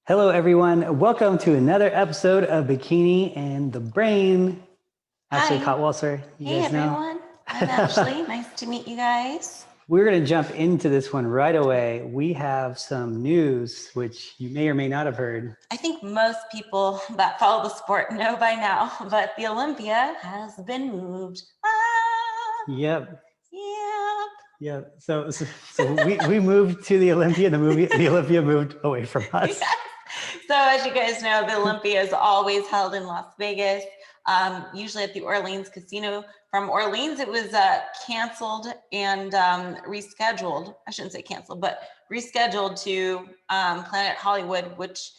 Hello, everyone. Welcome to another episode of Bikini and the Brain. Ashley Hi. Cotwalser, you Hey, guys know. everyone. I'm Ashley. Nice to meet you guys. We're going to jump into this one right away. We have some news, which you may or may not have heard. I think most people that follow the sport know by now, but the Olympia has been moved. Yep. Yep. Yep. So we moved to the Olympia. The Olympia moved away from us. Yes. So as you guys know, the Olympia is always held in Las Vegas, usually at the Orleans Casino. From Orleans, it was canceled and rescheduled. I shouldn't say canceled, but rescheduled to Planet Hollywood, which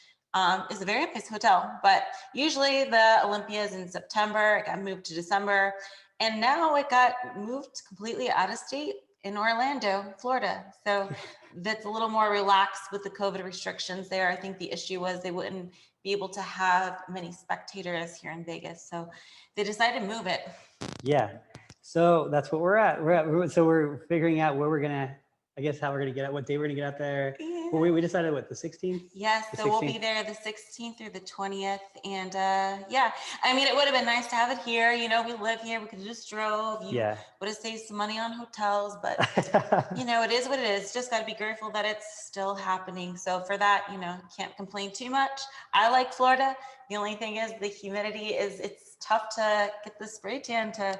is a very nice hotel. But usually the Olympia is in September. It got moved to December. And now it got moved completely out of state in Orlando, Florida. So that's a little more relaxed with the COVID restrictions there. I think the issue was they wouldn't be able to have many spectators here in Vegas. So they decided to move it. Yeah. So that's what we're at. So we're figuring out where we're going to, I guess, how we're going to get out, what day we're going to get out there. Yeah. Well, we decided what, the 16th? Yes, The so we'll 16th? be there the 16th through the 20th. And yeah, I mean, it would have been nice to have it here. You know, we live here. We could have just drove. You would have saved some money on hotels. But, you know, it is what it is. Just got to be grateful that it's still happening. So for that, you know, can't complain too much. I like Florida. The only thing is the humidity is, it's tough to get the spray tan to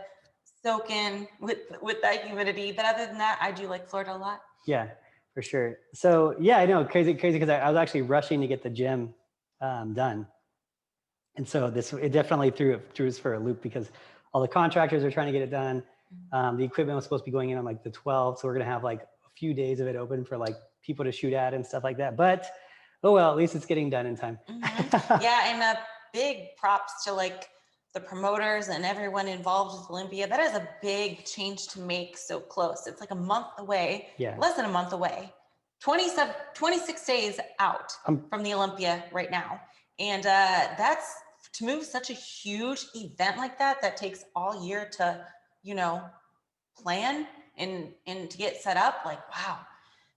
soak in with that humidity. But other than that, I do like Florida a lot. Yeah, for sure. So yeah, I know, crazy because I was actually rushing to get the gym done, and so it definitely threw us for a loop because all the contractors are trying to get it done. The equipment was supposed to be going in on like the 12th, so we're gonna have like a few days of it open for like people to shoot at and stuff like that. But oh well, at least it's getting done in time. Yeah, and big props to like the promoters and everyone involved with Olympia. That is a big change to make so close. It's like a month away, less than a month away, 26 days out from the Olympia right now. And that's to move such a huge event like that takes all year to, you know, plan and to get set up. Like, wow,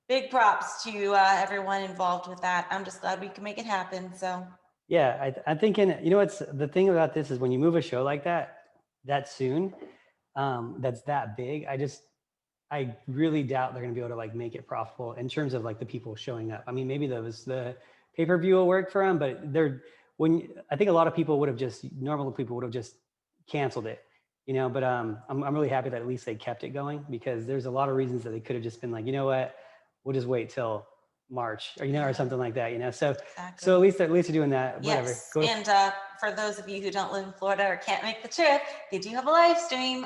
big props to everyone involved with that. I'm just glad we can make it happen. So yeah, I'm thinking, you know, what's the thing about this is when you move a show like that soon, that's that big, I really doubt they're going to be able to like make it profitable in terms of like the people showing up. I mean, maybe the pay-per-view will work for them, but I think a lot of people normal people would have just canceled it, you know, but I'm really happy that at least they kept it going because there's a lot of reasons that they could have just been like, you know what, we'll just wait till March or, you know, or something like that, you know? So, exactly. So at least they're doing that, whatever. Yes. And for those of you who don't live in Florida or can't make the trip, they do have a live stream.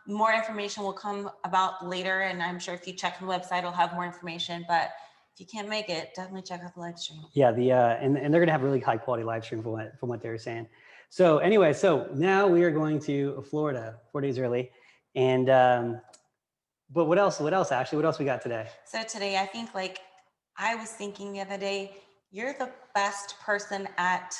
More information will come about later. And I'm sure if you check the website, it'll have more information, but if you can't make it, definitely check out the live stream. Yeah. And they're going to have really high quality live stream from what they were saying. So anyway, so now we are going to Florida 4 days early. And, but what else, Ashley? What else we got today? So today, I think I was thinking the other day, you're the best person at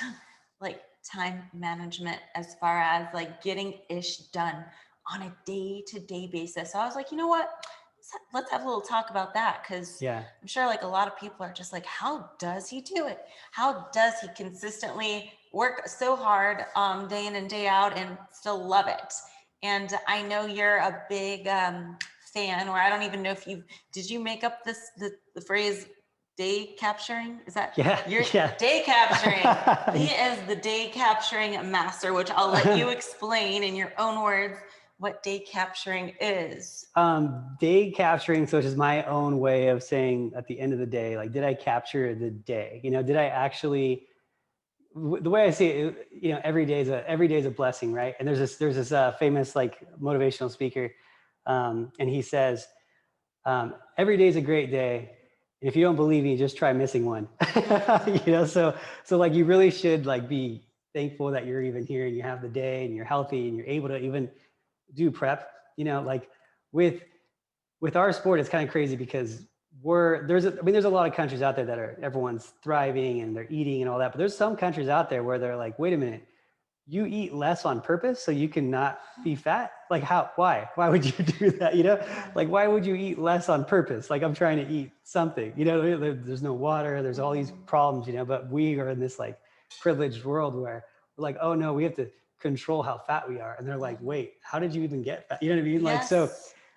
like time management as far as like getting ish done on a day-to-day basis. So I was like, you know what? Let's have a little talk about that because I'm sure like a lot of people are just like, how does he do it? How does he consistently work so hard day in and day out and still love it? And I know you're a big fan, or I don't even know if did you make up the phrase day capturing? Is that day capturing? He is the day capturing master, which I'll let you explain in your own words what day capturing is. Day capturing, so it's just my own way of saying at the end of the day, like, did I capture the day? You know, did I actually? The way I see it, you know, every day is a blessing, right? And there's this famous like motivational speaker, and he says, every day is a great day. If you don't believe me, just try missing one. You know, so like you really should like be thankful that you're even here and you have the day and you're healthy and you're able to even do prep. You know, like with our sport, it's kind of crazy because there's a lot of countries out there that everyone's thriving and they're eating and all that, but there's some countries out there where they're like, wait a minute, you eat less on purpose so you can not be fat. Like why would you do that? Yeah. Like, why would you eat less on purpose? Like, I'm trying to eat something, there's no water, there's all these problems, but we are in this like privileged world where we're like, oh no, we have to control how fat we are. And they're like, wait, how did you even get fat? You know what I mean? Like, Yes. so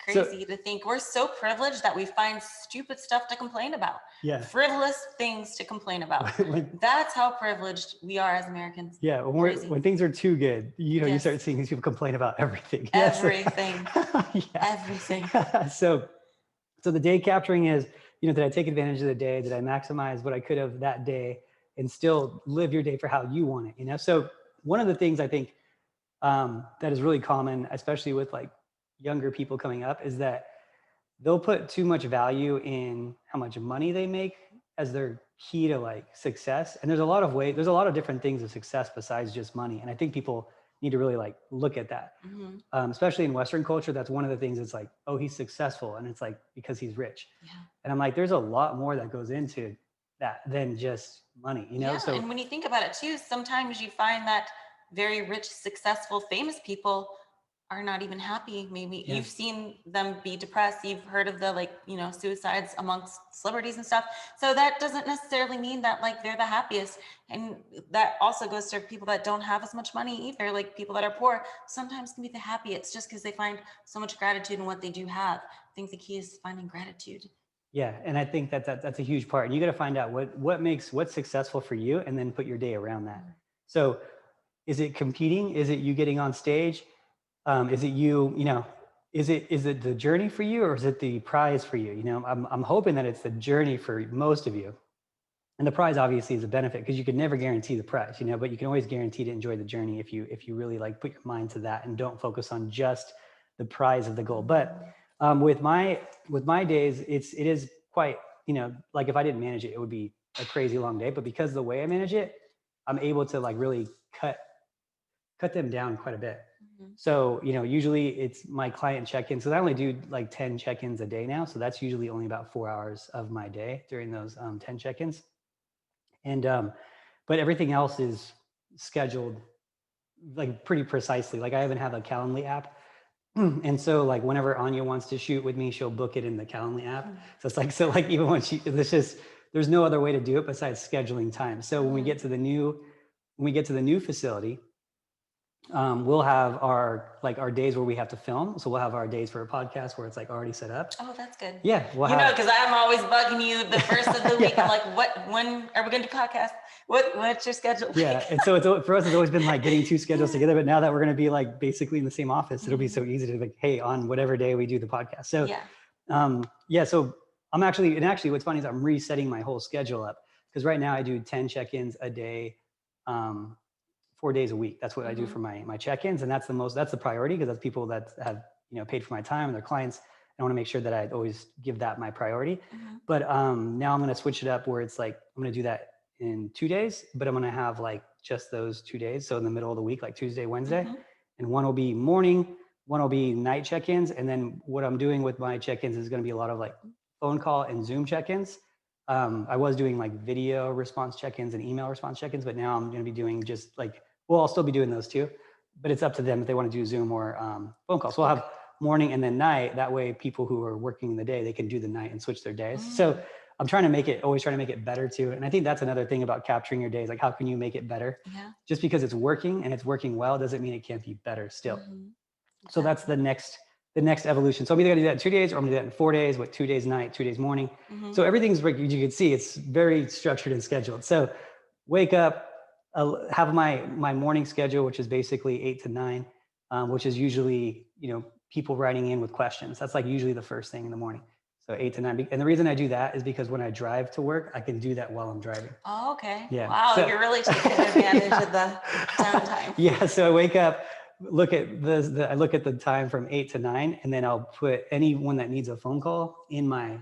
Crazy to think we're so privileged that we find stupid stuff to complain about. yeah. Frivolous things to complain about. When- That's how privileged we are as Americans. yeah. When things are too good, you Yes. start seeing these people complain about everything. Everything. Yeah. Everything. So the day capturing is, did I take advantage of the day? Did I maximize what I could have that day and still live your day for how you want it? So one of the things I think that is really common, especially with like younger people coming up, is that they'll put too much value in how much money they make as their key to like success. And there's a lot of different things of success besides just money. And I think people need to really like look at that. Especially in Western culture, that's one of the things. It's like, oh, he's successful, and it's like because he's rich. Yeah. And I'm like, there's a lot more that goes into that than just money, Yeah, So, and when you think about it too, sometimes you find that very rich, successful, famous people are not even happy. Maybe Yeah. you've seen them be depressed. You've heard of the suicides amongst celebrities and stuff. So that doesn't necessarily mean that like they're the happiest. And that also goes to people that don't have as much money either. Like people that are poor sometimes can be the happiest just because they find so much gratitude in what they do have. I think the key is finding gratitude. Yeah, and I think that's a huge part. And you got to find out what's successful for you, and then put your day around that. So, is it competing? Is it you getting on stage? Is it is it the journey for you, or is it the prize for you? I'm hoping that it's the journey for most of you, and the prize obviously is a benefit because you could never guarantee the prize, but you can always guarantee to enjoy the journey if you really like put your mind to that and don't focus on just the prize of the goal. But with my days, it is quite, like if I didn't manage it, it would be a crazy long day. But because of the way I manage it, I'm able to like really cut them down quite a bit. So, usually it's my client check-ins. So I only do like 10 check-ins a day now. So that's usually only about 4 hours of my day during those 10 check-ins. And, but everything else is scheduled like pretty precisely. Like I even have a Calendly app. And so like whenever Anya wants to shoot with me, she'll book it in the Calendly app. So it's like, even when there's no other way to do it besides scheduling time. So when we get to the new facility, we'll have our days where we have to film. So we'll have our days for a podcast where it's like already set up. Oh, that's good. Yeah. Because I'm always bugging you the first of the week. Yeah. I'm like, when are we going to do podcast? What's your schedule? Yeah. And so for us, it's always been like getting two schedules together, but now that we're going to be like basically in the same office, it'll be so easy to like, hey, on whatever day we do the podcast. So, so I'm actually what's funny is I'm resetting my whole schedule up because right now I do 10 check-ins a day, 4 days a week. That's what I do for my check-ins. And that's the priority because that's people that have, paid for my time and their clients. I want to make sure that I always give that my priority. But now I'm going to switch it up where it's like, I'm going to do that in 2 days, but I'm going to have like just those 2 days. So in the middle of the week, like Tuesday, Wednesday, and one will be morning, one will be night check-ins. And then what I'm doing with my check-ins is going to be a lot of like phone call and Zoom check-ins. I was doing like video response check-ins and email response check-ins, but now I'm going to be doing just like, I'll still be doing those too, but it's up to them if they want to do Zoom or phone calls. So we'll have morning and then night. That way people who are working in the day, they can do the night and switch their days. So I'm always trying to make it better too. And I think that's another thing about capturing your days. Like, how can you make it better? Yeah. Just because it's working and it's working well, doesn't mean it can't be better still. So that's the next evolution. So I'm either gonna do that in 2 days or I'm gonna do that in 4 days with 2 days night, 2 days morning. So everything's, you can see it's very structured and scheduled. So wake up, have my morning schedule, which is basically 8 to 9, which is usually, people writing in with questions. That's like usually the first thing in the morning. So 8 to 9. And the reason I do that is because when I drive to work, I can do that while I'm driving. Oh, okay. Yeah. Wow. So, you're really taking advantage of the downtime. Yeah. So I wake up, look at I look at the time from 8 to 9, and then I'll put anyone that needs a phone call in my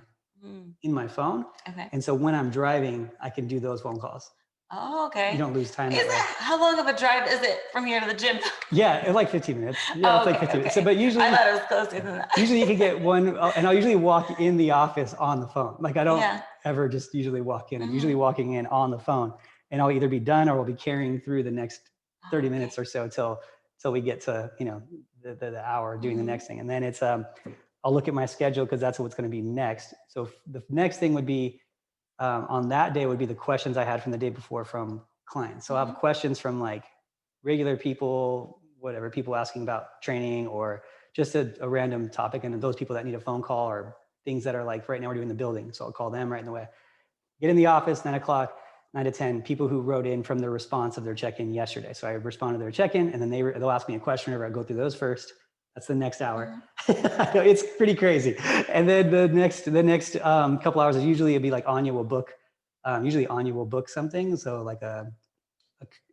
phone. Okay. And so when I'm driving, I can do those phone calls. Oh, okay. You don't lose time. How long of a drive is it from here to the gym? Yeah, like 15 minutes. Yeah, it's like 15 minutes. So, but usually, I thought it was closer than that. Usually you can get one, and I'll usually walk in the office on the phone. Like I don't ever just usually walk in. I'm usually walking in on the phone, and I'll either be done or I'll be carrying through the next 30 minutes or so till we get to, the hour doing the next thing. And then it's, I'll look at my schedule because that's what's going to be next. So the next thing would be on that day would be the questions I had from the day before from clients. So I have questions from like regular people, whatever, people asking about training or just a random topic. And those people that need a phone call or things that are like, right now we're doing the building. So I'll call them right in the way. Get in the office, 9 o'clock, 9 to 10, people who wrote in from the response of their check-in yesterday. So I respond to their check-in and then they'll ask me a question or I go through those first. That's the next hour. It's pretty crazy. And then the next couple hours is usually it'd be like Anya will book. Usually Anya will book something. So like a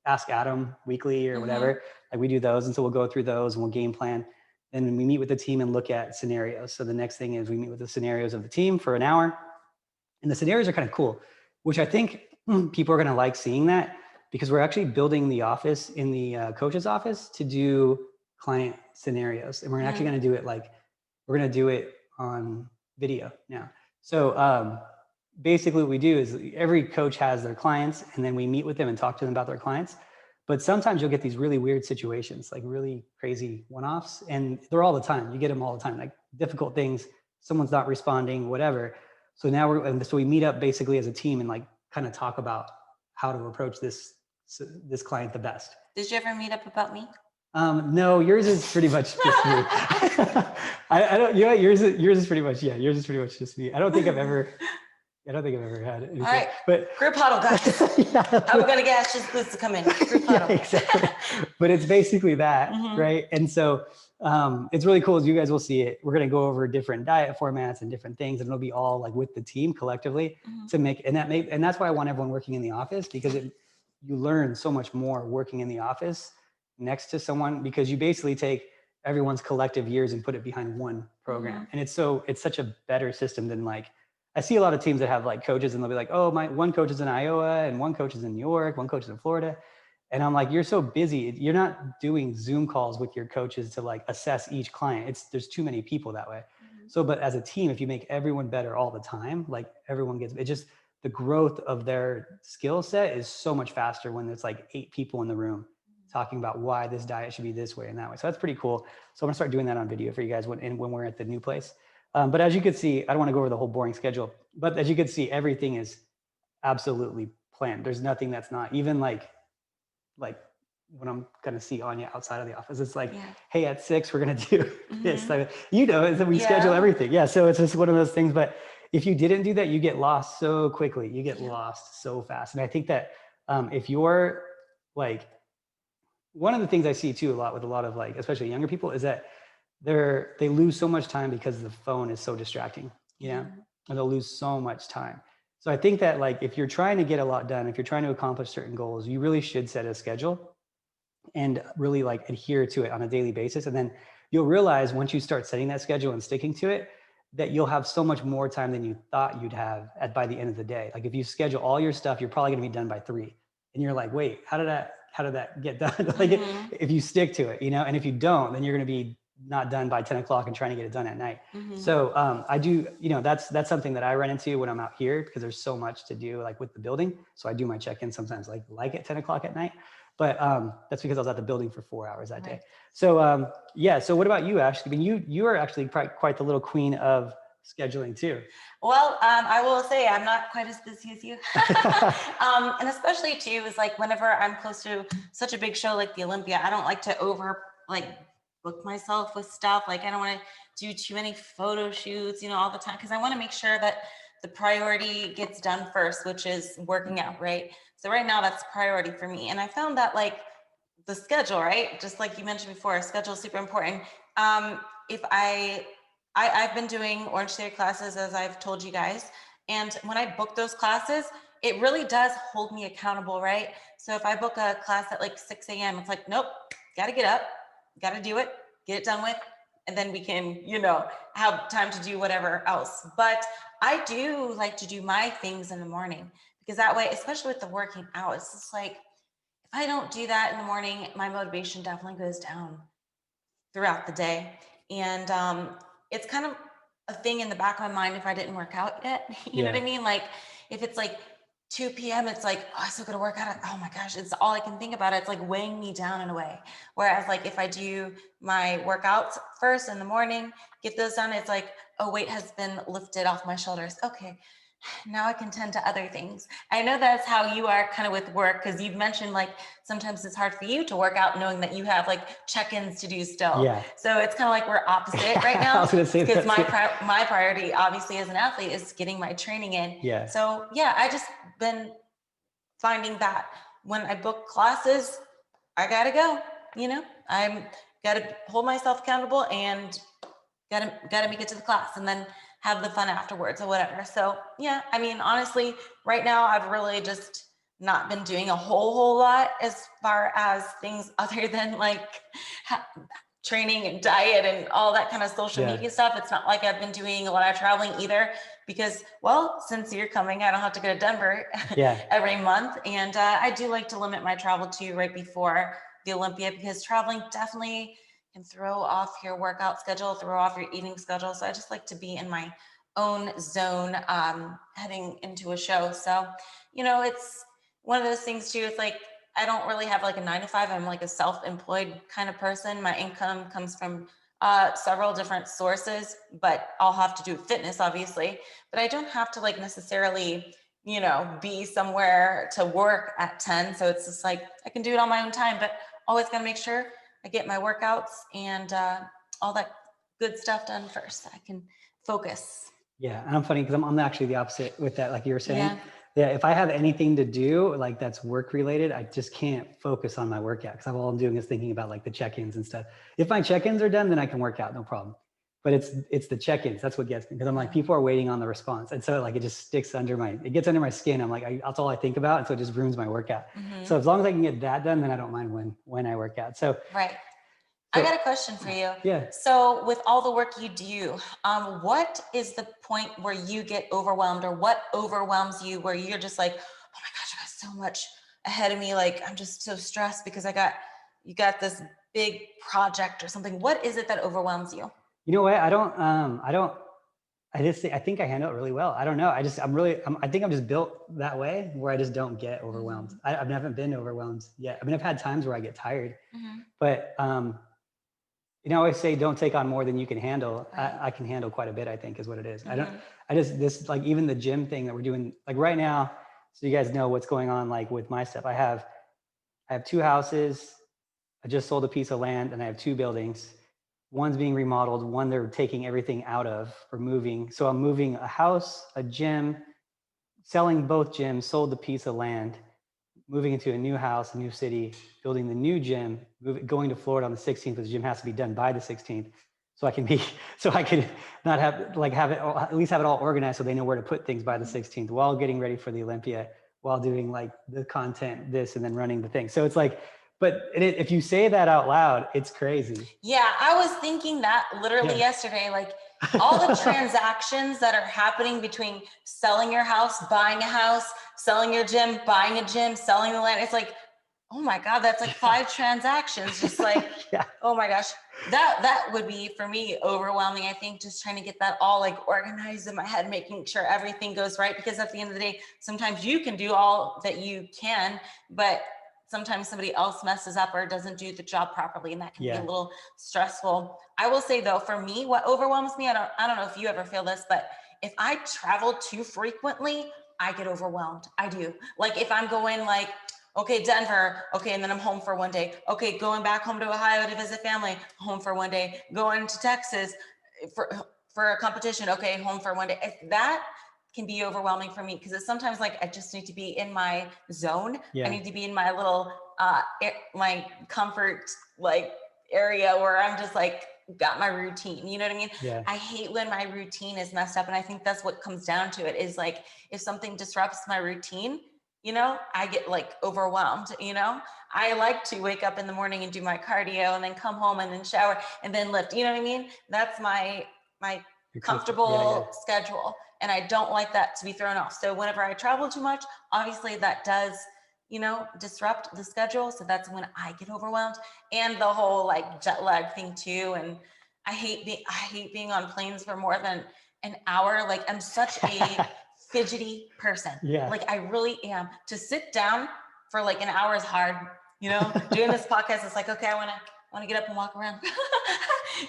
Ask Adam weekly or whatever. Like we do those. And so we'll go through those and we'll game plan. Then we meet with the team and look at scenarios. So the next thing is we meet with the scenarios of the team for an hour. And the scenarios are kind of cool, which I think people are going to like seeing that because we're actually building the office in the coach's office to do client scenarios. And we're actually going to do it we're going to do it on video now. So basically what we do is every coach has their clients and then we meet with them and talk to them about their clients. But sometimes you'll get these really weird situations, like really crazy one-offs. And they're all the time. You get them all the time, like difficult things, someone's not responding, whatever. So now so we meet up basically as a team and like kind of talk about how to approach this client the best. Did you ever meet up about me? No, yours is pretty much just me. I don't, you know, yours is pretty much just me. I don't think I've ever had anything. All right, but group huddle, guys. How are we gonna get Ashley's glutes to come in? Group huddle. Yeah, exactly. But it's basically that, right? And so it's really cool as you guys will see it. We're gonna go over different diet formats and different things, and it'll be all like with the team collectively to make and that's why I want everyone working in the office because you learn so much more working in the office next to someone because you basically take everyone's collective years and put it behind one program. And it's such a better system than like I see a lot of teams that have like coaches and they'll be like, oh, my one coach is in Iowa and one coach is in New York, one coach is in Florida. And I'm like, you're so busy. You're not doing Zoom calls with your coaches to like assess each client. There's too many people that way. So, but as a team, if you make everyone better all the time, like everyone gets, it just, the growth of their skill set is so much faster when there's like 8 people in the room talking about why this diet should be this way and that way. So that's pretty cool. So I'm gonna start doing that on video for you guys when we're at the new place. But as you can see, I don't want to go over the whole boring schedule, but as you can see, everything is absolutely planned. There's nothing that's not even like when I'm going to see Anya outside of the office, it's like, hey, at 6, we're going to do this. Like, is that we schedule everything. Yeah. So it's just one of those things, but if you didn't do that, you get lost so quickly. You get lost so fast. And I think that if you're like, one of the things I see too a lot with a lot of like, especially younger people is that they lose so much time because the phone is so distracting, and they'll lose so much time. So I think that like, if you're trying to get a lot done, if you're trying to accomplish certain goals, you really should set a schedule and really like adhere to it on a daily basis. And then you'll realize once you start setting that schedule and sticking to it, that you'll have so much more time than you thought you'd have by the end of the day. Like if you schedule all your stuff, you're probably going to be done by 3 and you're like, wait, how did that get done? Like if you stick to it, and if you don't, then you're going to be not done by 10 o'clock and trying to get it done at night. So I do, that's something that I run into when I'm out here because there's so much to do like with the building. So I do my check-in sometimes like at 10 o'clock at night, but that's because I was at the building for 4 hours that day. So so what about you, Ash? I mean, you are actually quite the little queen of scheduling too. Well, I will say I'm not quite as busy as you. And especially too, is like whenever I'm close to such a big show like the Olympia, I don't like to book myself with stuff. Like I don't want to do too many photo shoots, all the time. Cause I want to make sure that the priority gets done first, which is working out. Right. So right now that's priority for me. And I found that like the schedule, right. Just like you mentioned before, schedule is super important. If I've been doing Orange Theory classes, as I've told you guys. And when I book those classes, it really does hold me accountable. Right. So if I book a class at like 6 a.m., it's like, nope, got to get up. Got to do it, get it done with, and then we can, have time to do whatever else. But I do like to do my things in the morning because that way, especially with the working out, it's just like, if I don't do that in the morning, my motivation definitely goes down throughout the day. And it's kind of a thing in the back of my mind if I didn't work out yet, you know what I mean? Like if it's like 2 p.m. it's like, oh, I still gotta work out. Oh my gosh, it's all I can think about. It's like weighing me down in a way. Whereas like if I do my workouts first in the morning, get those done, it's like a weight has been lifted off my shoulders. Okay, now I can tend to other things. I know that's how you are kind of with work, because you've mentioned like sometimes it's hard for you to work out knowing that you have like check-ins to do still. Yeah. So it's kind of like we're opposite right I now, was gonna say because that too. my priority obviously as an athlete is getting my training in. Yeah. So yeah, I just been finding that when I book classes, I gotta go. I'm gotta hold myself accountable and gotta make it to the class and then have the fun afterwards or whatever. So yeah, I mean, honestly, right now I've really just not been doing a whole lot as far as things other than like training and diet and all that kind of social Yeah. media stuff. It's not like I've been doing a lot of traveling either, because, well, since you're coming, I don't have to go to Denver Yeah. every month. And I do like to limit my travel to right before the Olympia, because traveling definitely can throw off your workout schedule, throw off your eating schedule. So I just like to be in my own zone heading into a show. So, it's one of those things too. It's like, I don't really have like a 9 to 5. I'm like a self-employed kind of person. My income comes from several different sources, but I'll have to do fitness, obviously. But I don't have to like necessarily, be somewhere to work at 10. So it's just like I can do it on my own time, but always got to make sure I get my workouts and all that good stuff done first, so I can focus. Yeah. And I'm funny because I'm actually the opposite with that. Like you were saying, Yeah. yeah, if I have anything to do like that's work related, I just can't focus on my workout because all I'm doing is thinking about like the check-ins and stuff. If my check-ins are done, then I can work out, no problem. But it's the check-ins that's what gets me, because I'm like, people are waiting on the response, and so like it just sticks it gets under my skin. I'm like, that's all I think about, and so it just ruins my workout. Mm-hmm. So as long as I can get that done, then I don't mind when I work out. So right. I got a question for you. Yeah. So with all the work you do, what is the point where you get overwhelmed, or what overwhelms you where you're just like, oh my gosh, I got so much ahead of me. Like, I'm just so stressed because you got this big project or something. What is it that overwhelms you? You know what? I think I handle it really well. I don't know. I think I'm just built that way where I just don't get overwhelmed. Mm-hmm. I haven't been overwhelmed yet. I mean, I've had times where I get tired, Mm-hmm. but I always say don't take on more than you can handle. Right. I can handle quite a bit, I think is what it is. Mm-hmm. This like even the gym thing that we're doing like right now, so you guys know what's going on like with my stuff. I have 2 houses. I just sold a piece of land and I have 2 buildings. One's being remodeled, one they're taking everything out of or moving. So I'm moving a house, a gym, selling both gyms, sold the piece of land, moving into a new house, a new city, building the new gym, going to Florida on the 16th, but the gym has to be done by the 16th. So I could not have it, at least have it all organized so they know where to put things by the 16th, while getting ready for the Olympia, while doing like the content, this, and then running the thing. So it's like, but if you say that out loud, it's crazy. Yeah, I was thinking that literally yesterday, like all the transactions that are happening between selling your house, buying a house, selling your gym, buying a gym, selling the land. It's like, oh my God, that's like 5 transactions. Just like, oh my gosh, that would be for me overwhelming. I think just trying to get that all like organized in my head, making sure everything goes right. Because at the end of the day, sometimes you can do all that you can, but sometimes somebody else messes up or doesn't do the job properly, and that can be a little stressful. I will say though, for me, what overwhelms me, I don't know if you ever feel this, but if I travel too frequently, I get overwhelmed. I do. Like if I'm going like, okay, Denver, okay, and then I'm home for one day. Okay, going back home to Ohio to visit family, home for one day. Going to Texas for a competition, okay, home for one day. That can be overwhelming for me, because it's sometimes like I just need to be in my zone. I need to be in my little my comfort like area where I'm just like got my routine. You know what I mean? Yeah. I hate when my routine is messed up, and I think that's what comes down to it, is like if something disrupts my routine, I get like overwhelmed. I like to wake up in the morning and do my cardio and then come home and then shower and then lift. You know what I mean? That's my comfortable schedule. And I don't like that to be thrown off. So whenever I travel too much, obviously that does, disrupt the schedule. So that's when I get overwhelmed, and the whole like jet lag thing too. And I hate being on planes for more than an hour. Like I'm such a fidgety person. Yeah. Like I really am. To sit down for like an hour is hard, you know, doing this podcast, it's like, okay, I want to get up and walk around.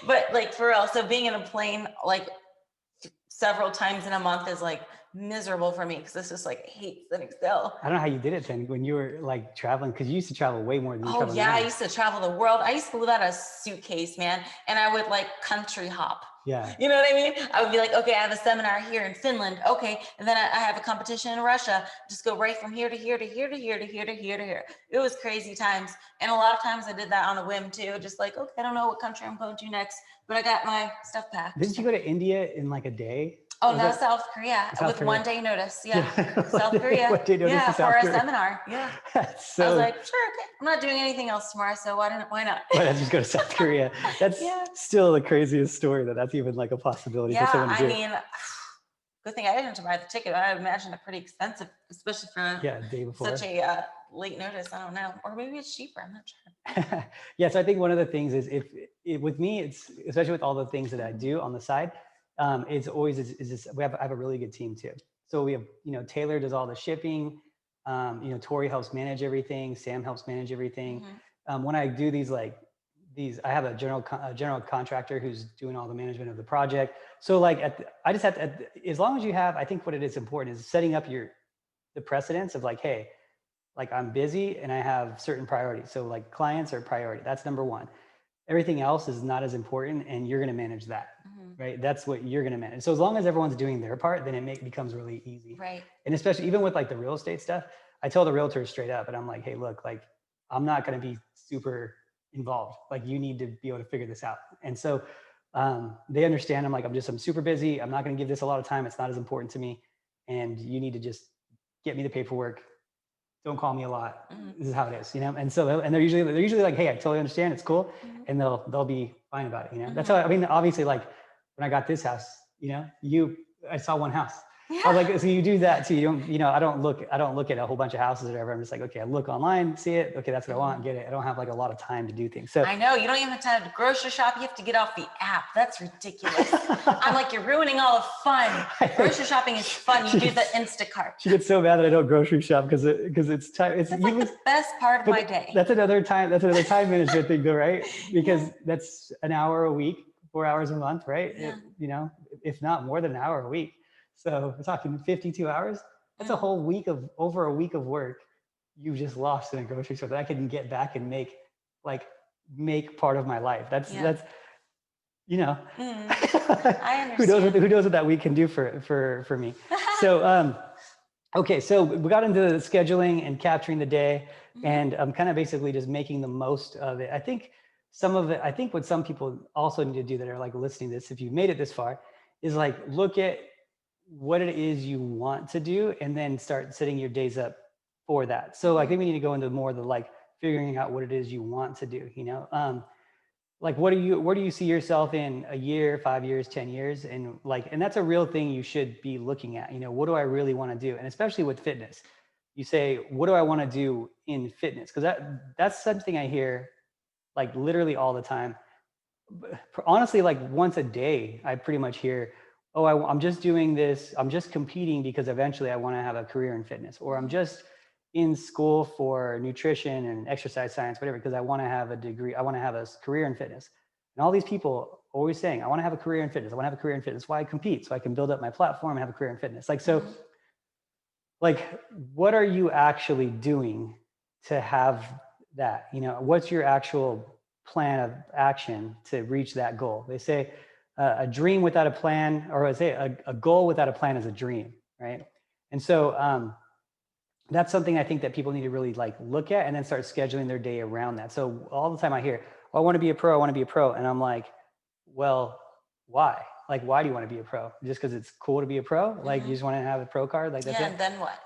But like for real, so being in a plane like several times in a month is like miserable for me because it's just like I hate sitting still. I don't know how you did it then when you were like traveling, because you used to travel way more than you travel Oh yeah, now. I used to travel the world. I used to live out of a suitcase, man, and I would like country hop. Yeah. You know what I mean? I would be like, okay, I have a seminar here in Finland. Okay. And then I have a competition in Russia. Just go right from here to here to here to here to here to here to here. It was crazy times. And a lot of times I did that on a whim too. Just like, okay, I don't know what country I'm going to next, but I got my stuff packed. Didn't you go to India in like a day? Oh, no, South Korea with Korea? 1 day notice. Yeah. South Korea. 1 day notice yeah, to South for Korea. a seminar. Yeah. So, I was like, sure, okay. I'm not doing anything else tomorrow, so why not? why not just go to South Korea? That's still the craziest story that's even like a possibility for someone to do. I mean, good thing I didn't have to buy the ticket. I imagine it pretty expensive, especially for a day before. Such a late notice. I don't know, or maybe it's cheaper. I'm not sure. Yeah, so I think one of the things is with me, it's especially with all the things that I do on the side, it's always I have a really good team too. So we have, Taylor does all the shipping, Tori helps manage everything, Sam helps manage everything. When I do these I have a general contractor who's doing all the management of the project. So like I just have to, as long as you have, I think what it is important is setting up the precedence of like, hey, like I'm busy and I have certain priorities. So like clients are priority. That's number one. Everything else is not as important and you're going to manage that, right? That's what you're going to manage. So as long as everyone's doing their part, then it becomes really easy. Right. And especially even with like the real estate stuff, I tell the realtors straight up and I'm like, hey, look, like I'm not going to be super involved. Like you need to be able to figure this out. And so they understand. I'm like, I'm super busy. I'm not going to give this a lot of time. It's not as important to me. And you need to just get me the paperwork. Don't call me a lot. This is how it is, And so, they're usually like, hey, I totally understand. It's cool. And they'll be fine about it, That's how, I mean, obviously like when I got this house, I saw one house. Yeah. I was like, so you do that too. You don't, I don't look at a whole bunch of houses or whatever. I'm just like, okay, I look online, see it. Okay, that's what I want, get it. I don't have like a lot of time to do things. So I know you don't even have time to grocery shop. You have to get off the app. That's ridiculous. I'm like, you're ruining all the fun. Grocery shopping is fun. You do the Instacart. She gets so mad that I don't grocery shop because it's time. That's like the best part of my day. That's another time management thing though, right? Because that's an hour a week, 4 hours a month, right? Yeah. If not more than an hour a week. So we're talking 52 hours. That's a whole week over a week of work you just lost in a grocery store that I can get back and make part of my life. That's I understand. Who knows what that week can do for me. So okay, so we got into the scheduling and capturing the day, and I'm kind of basically just making the most of it. I think what some people also need to do that are like listening to this, if you've made it this far, is like look at what it is you want to do and then start setting your days up for that. So I think we need to go into more of the like figuring out what it is you want to do, like where do you see yourself in a year, 5 years, 10 years? And that's a real thing you should be looking at, what do I really want to do? And especially with fitness, you say, what do I want to do in fitness? Because that's something I hear like literally all the time. Honestly, like once a day, I pretty much hear, oh, I'm just doing this. I'm just competing because eventually I want to have a career in fitness, or I'm just in school for nutrition and exercise science, whatever, because I want to have a degree. I want to have a career in fitness. And all these people always saying, I want to have a career in fitness. I want to have a career in fitness. Why I compete? So I can build up my platform and have a career in fitness. What are you actually doing to have that? What's your actual plan of action to reach that goal? They say, a dream without a plan, or I say a goal without a plan is a dream, right? And so that's something I think that people need to really look at and then start scheduling their day around that. So all the time I hear, oh, I want to be a pro, and I'm like, well, why? Why do you want to be a pro? Just because it's cool to be a pro? You just want to have a pro card? That's it? And then what?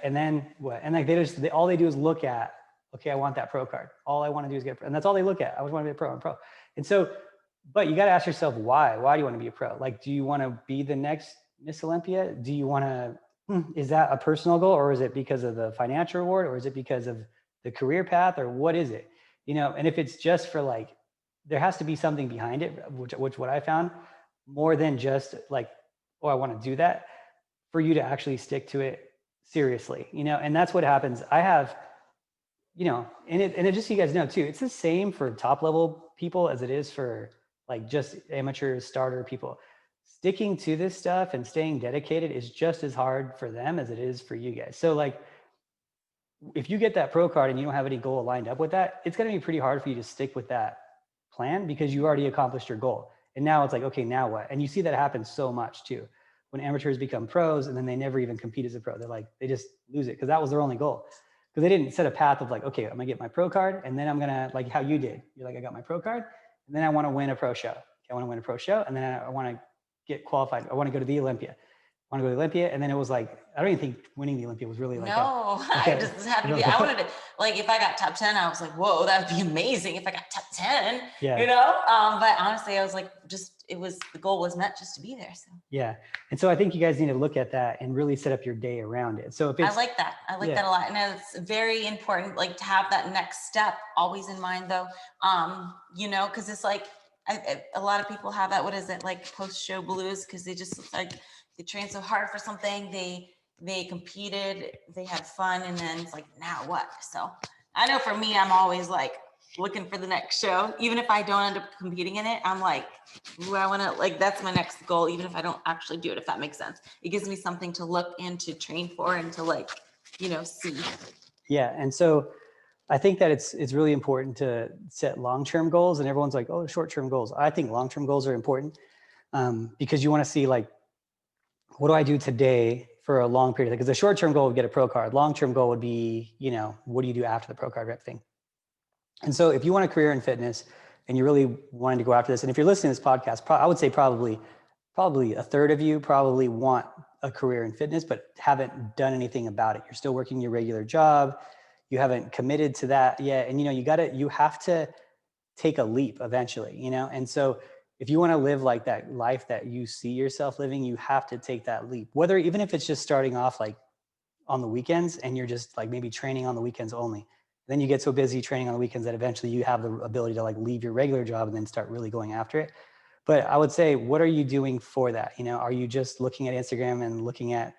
And then what? And all they do is look at, okay, I want that pro card. All I want to do is get a pro. And that's all they look at. I just want to be a pro, I'm a pro. And so, but you got to ask yourself, why? Why do you want to be a pro? Do you want to be the next Miss Olympia? Do you want to, is that a personal goal, or is it because of the financial reward, or is it because of the career path, or what is it? And if it's just for there has to be something behind it, which what I found, more than just oh, I want to do that. for you to actually stick to it seriously, and that's what happens. I have, and it just so you guys know too, it's the same for top level people as it is for like just amateur starter people. Sticking to this stuff and staying dedicated is just as hard for them as it is for you guys. So like, if you get that pro card and you don't have any goal lined up with that, it's going to be pretty hard for you to stick with that plan because you already accomplished your goal. And now it's like, okay, now what? And you see that happen so much too. When amateurs become pros and then they never even compete as a pro, they just lose it because that was their only goal. Because they didn't set a path of like, okay, I'm gonna get my pro card and then I'm gonna, like how you did. You're like, I got my pro card and then I want to win a pro show. Okay, I want to win a pro show and then I want to get qualified. I want to go to the Olympia. I want to go to the Olympia. And then it was like, I don't even think winning the Olympia was really like, no, I just had to be, I wanted to, like, if I got top 10, I was like, whoa, that would be amazing if I got top 10, yeah. But honestly, I was like, the goal was meant just to be there. So yeah. And so I think you guys need to look at that and really set up your day around it. So if it's, I like that a lot. And it's very important, like to have that next step always in mind though. Cause it's like, a lot of people have that, what is it, like post-show blues, because they just like, they trained so hard for something, they competed, they had fun, and then it's like, now what? So I know for me, I'm always like looking for the next show. Even if I don't end up competing in it, I'm like, ooh, I want to, like, that's my next goal, even if I don't actually do it, if that makes sense. It gives me something to look and to train for and to like, see. Yeah. And so I think that it's really important to set long-term goals, and everyone's like, oh, short-term goals. I think long-term goals are important because you want to see like, what do I do today for a long period? Because the short-term goal would get a pro card. Long-term goal would be, what do you do after the pro card type thing? And so if you want a career in fitness and you're really wanting to go after this, and if you're listening to this podcast, I would say probably a third of you probably want a career in fitness, but haven't done anything about it. You're still working your regular job. You haven't committed to that yet. And, you have to take a leap eventually, And so if you want to live like that life that you see yourself living, you have to take that leap, even if it's just starting off like on the weekends and you're just like maybe training on the weekends only. Then you get so busy training on the weekends that eventually you have the ability to like leave your regular job and then start really going after it. But I would say, what are you doing for that? Are you just looking at Instagram and looking at,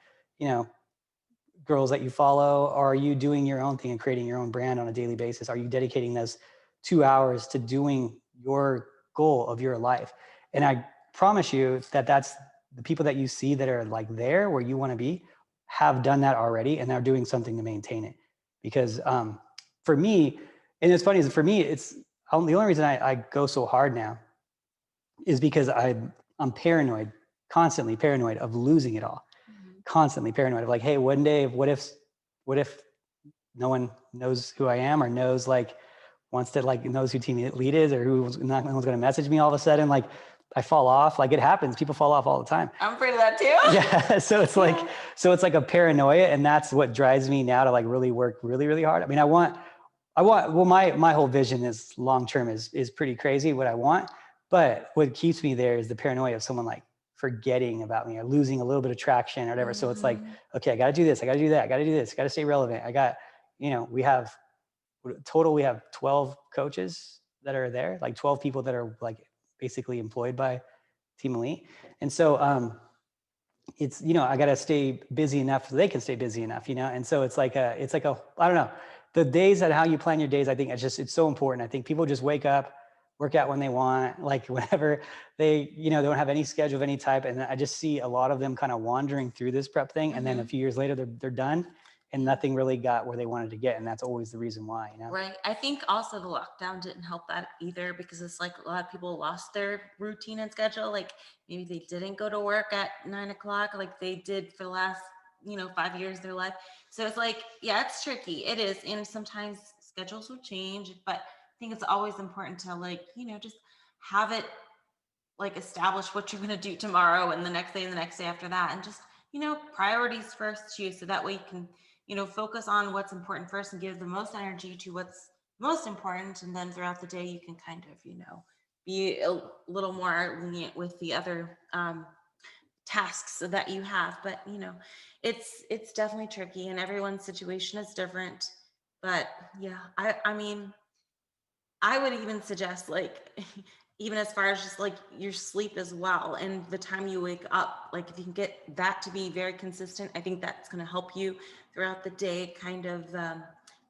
girls that you follow? Or are you doing your own thing and creating your own brand on a daily basis? Are you dedicating those 2 hours to doing your goal of your life? And I promise you that's the people that you see that are like there where you want to be have done that already, and they're doing something to maintain it. Because for me, and it's funny, is for me, it's the only reason I go so hard now is because I'm paranoid, constantly paranoid of losing it all. Constantly paranoid of like, hey, one day, what if no one knows who I am or knows knows who team lead is, or no one's going to message me all of a sudden, like I fall off. Like it happens. People fall off all the time. I'm afraid of that too. Yeah. So it's like a paranoia, and that's what drives me now to like really work really, really hard. I mean, well, my whole vision is long-term is pretty crazy what I want, but what keeps me there is the paranoia of someone like forgetting about me or losing a little bit of traction or whatever. So it's like, okay, I got to do this. I got to do that. I got to do this. Got to stay relevant. We have 12 coaches that are there, like 12 people that are like basically employed by Team Elite. And so, it's, I got to stay busy enough so they can stay busy enough, And so it's like I don't know, the days and how you plan your days. I think it's so important. I think people just wake up, work out when they want, like whenever they, don't have any schedule of any type. And I just see a lot of them kind of wandering through this prep thing. And then a few years later, they're done and nothing really got where they wanted to get. And that's always the reason why, Right. I think also the lockdown didn't help that either, because it's like a lot of people lost their routine and schedule. Like maybe they didn't go to work at 9:00 like they did for the last, 5 years of their life. So it's like, yeah, it's tricky. It is. And sometimes schedules will change, but I think it's always important to like, just have it like establish what you're going to do tomorrow and the next day and the next day after that. And just, priorities first too. So that way you can, focus on what's important first and give the most energy to what's most important. And then throughout the day, you can kind of, be a little more lenient with the other tasks that you have. But, it's definitely tricky and everyone's situation is different. But yeah, I mean, I would even suggest like even as far as just like your sleep as well and the time you wake up. Like if you can get that to be very consistent, I think that's going to help you throughout the day kind of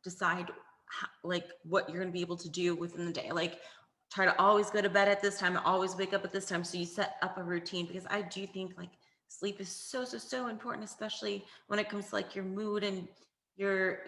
decide how, like what you're going to be able to do within the day. Like try to always go to bed at this time, always wake up at this time, so you set up a routine, because I do think like sleep is so important, especially when it comes to like your mood and your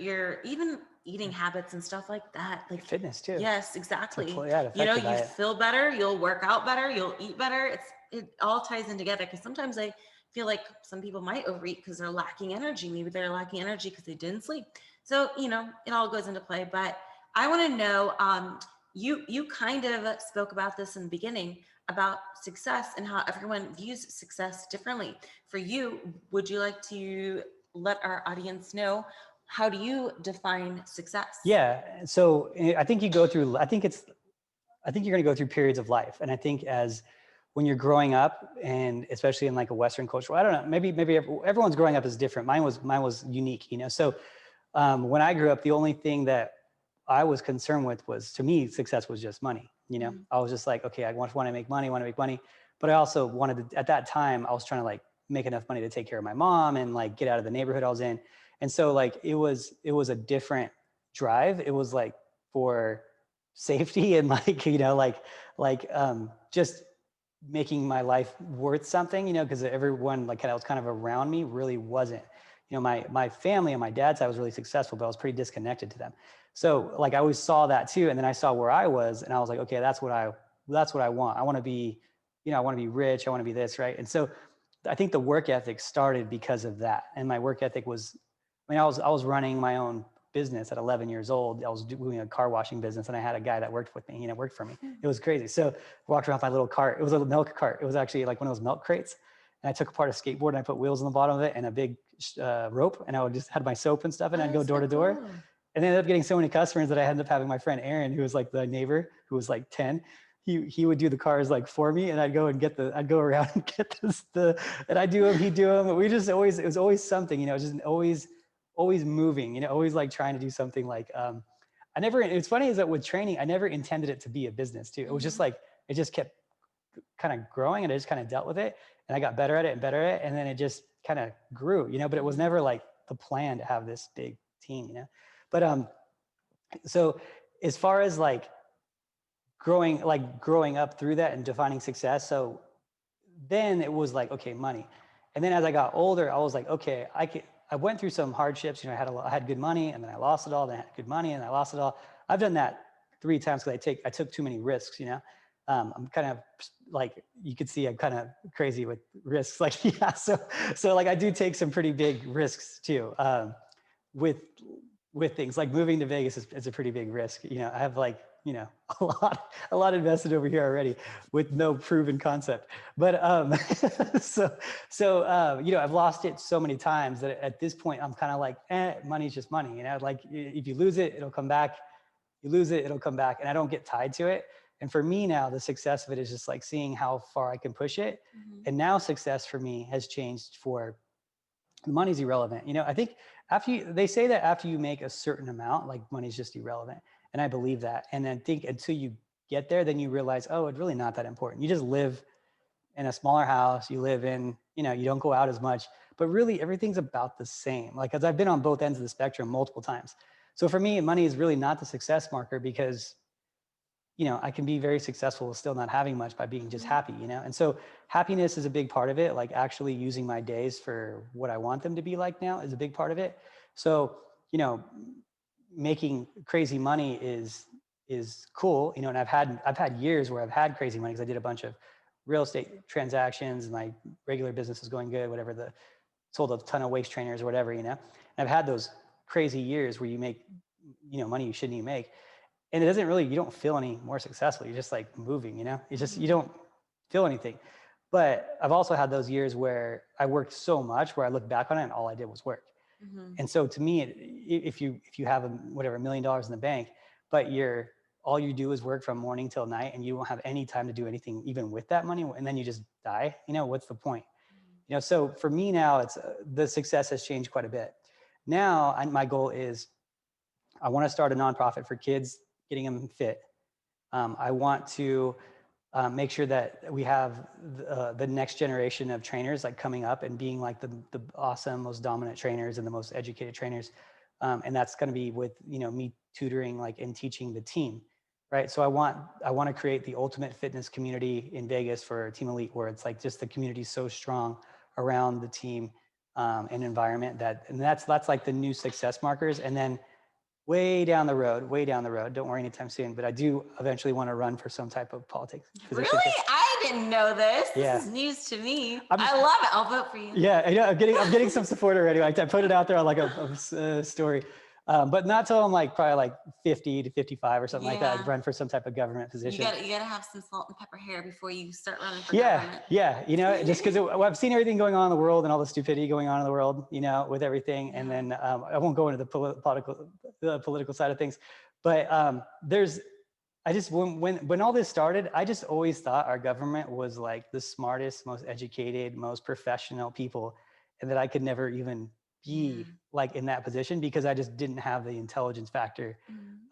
even eating habits and stuff like that. Like Fitness too. yes, exactly. Yeah, it You know, affects the you diet. feel better, you'll work out better, you'll eat better. It all ties in together, because sometimes I feel like some people might overeat because they're lacking energy. Maybe they're lacking energy because they didn't sleep. So, you know, it all goes into play. But I want to know, you kind of spoke about this in the beginning about success and how everyone views success differently. For you, would you like to let our audience know, how do you define success? Yeah. So I think you go through, I think you're going to go through periods of life. And I think as when you're growing up, and especially in like a Western culture, I don't know, maybe everyone's growing up is different. Mine was unique, you know? So when I grew up, the only thing that I was concerned with was, to me, success was just money. You know, I was just like, okay, I want to make money, but I also wanted to, at that time, I was trying to like make enough money to take care of my mom and like get out of the neighborhood I was in. And so like, it was a different drive. It was like for safety and like, you know, just making my life worth something, you know, because everyone like kind of was kind of around me really wasn't. You know, my family on my dad's side was really successful, but I was pretty disconnected to them. So like I always saw that too, and then I saw where I was, and I was like, okay, that's what I want. I want to be, you know, I want to be rich. I want to be this, right? And so I think the work ethic started because of that, and my work ethic was, I mean, I was running my own business at 11 years old. I was doing a car washing business, and I had a guy that worked with me, you know, worked for me. It was crazy. So I walked around with my little cart. It was a milk cart. It was actually like one of those milk crates. And I took apart a skateboard and I put wheels on the bottom of it and a big rope. And I would just had my soap and stuff, and Oh, I'd go that's door so to door. cool. And they ended up getting so many customers that I ended up having my friend Aaron, who was like the neighbor, who was like 10. He would do the cars like for me, and I'd go around and get and I'd do them, he'd do them. We just always, it was always something, you know, just always moving, you know, always like trying to do something like, it's funny is that with training, I never intended it to be a business too. It was just like, it just kept kind of growing, and I just kind of dealt with it, and I got better at it and better at it. And then it just kind of grew, you know, but it was never like the plan to have this big team, you know? But, so as far as like growing up through that and defining success. So then it was like, okay, money. And then as I got older, I was like, okay, I went through some hardships. You know, I had good money, and then I lost it all. Then I had good money, and I lost it all. I've done that 3 times because I took too many risks. You know, I'm kind of like, you could see I'm kind of crazy with risks. Like, yeah, so like I do take some pretty big risks too. With things like moving to Vegas is a pretty big risk. You know, I have like, you know, a lot invested over here already with no proven concept. But you know, I've lost it so many times that at this point I'm kind of like, money's just money. You know, like if you lose it, it'll come back. You lose it, it'll come back, and I don't get tied to it. And for me now, the success of it is just like seeing how far I can push it. And now success for me has changed for, money's irrelevant. You know, I think they say that after you make a certain amount, like money's just irrelevant. And I believe that. And I think until you get there, then you realize, oh, it's really not that important. You just live in a smaller house, you live in, you know, you don't go out as much, but really everything's about the same. Like, cause I've been on both ends of the spectrum multiple times. So for me, money is really not the success marker, because you know, I can be very successful with still not having much by being just happy, you know? And so happiness is a big part of it. Like actually using my days for what I want them to be like now is a big part of it. So, you know, making crazy money is cool, you know, and I've had years where I've had crazy money because I did a bunch of real estate transactions, and my regular business is going good, whatever, sold a ton of waist trainers or whatever, you know? And I've had those crazy years where you make, you know, money you shouldn't even make. And it doesn't really, you don't feel any more successful. You're just like moving, you know, it's just, you don't feel anything. But I've also had those years where I worked so much where I look back on it and all I did was work. And so to me, if you have $1 million in the bank, but all you do is work from morning till night, and you won't have any time to do anything even with that money, and then you just die, you know, what's the point? You know, so for me now, it's the success has changed quite a bit. Now my goal is, I want to start a nonprofit for kids, getting them fit. I want to make sure that we have the next generation of trainers like coming up and being like the awesome, most dominant trainers and the most educated trainers. And that's going to be with, me tutoring like and teaching the team. Right. So I want to create the ultimate fitness community in Vegas for Team Elite, where it's like just the community so strong around the team and environment and that's like the new success markers. And then way down the road, don't worry anytime soon, but I do eventually want to run for some type of politics position. Really? I didn't know this. Yeah. This is news to me. I love it. I'll vote for you. Yeah, I'm getting some support already. I put it out there on like a story. But not till I'm like probably like 50 to 55 or something like that. I'd run for some type of government position. You gotta have some salt and pepper hair before you start running for government. Yeah. Just because I've seen everything going on in the world and all the stupidity going on in the world, with everything. And then I won't go into the political side of things, but when all this started, I just always thought our government was like the smartest, most educated, most professional people, and that I could never even be like in that position because I just didn't have the intelligence factor